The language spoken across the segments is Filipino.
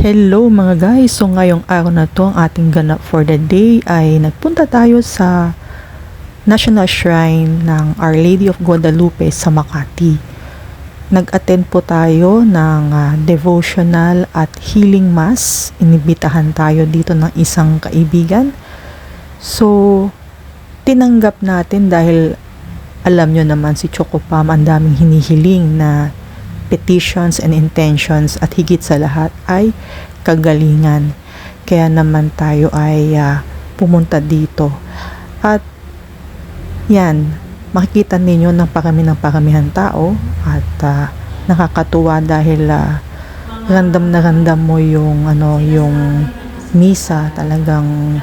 Hello mga guys! So ngayong araw na to, ang ating ganap for the day ay nagpunta tayo sa National Shrine ng Our Lady of Guadalupe sa Makati. Nag-attend po tayo ng devotional at healing mass. Inibitahan tayo dito ng isang kaibigan. So, tinanggap natin dahil alam nyo naman si Choco Pam, ang daming hinihiling na petitions and intentions at higit sa lahat ay kagalingan. Kaya naman tayo ay pumunta dito. At yan, makikita ninyo ng paramihan tao at nakakatuwa dahil random na random mo yung misa, talagang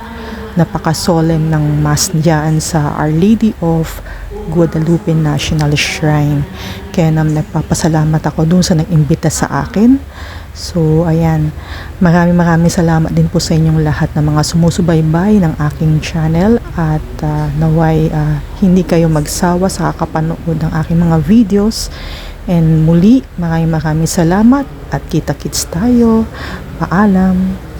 napaka-solemn ng mass diyan sa Our Lady of Guadalupe National Shrine. Kaya naman nagpapasalamat ako dun sa nag-imbita sa akin. So ayan, maraming salamat din po sa inyong lahat ng mga sumusubaybay ng aking channel at naway hindi kayo magsawa sa kakapanood ng aking mga videos. And muli, maraming salamat at kita-kits tayo. Paalam!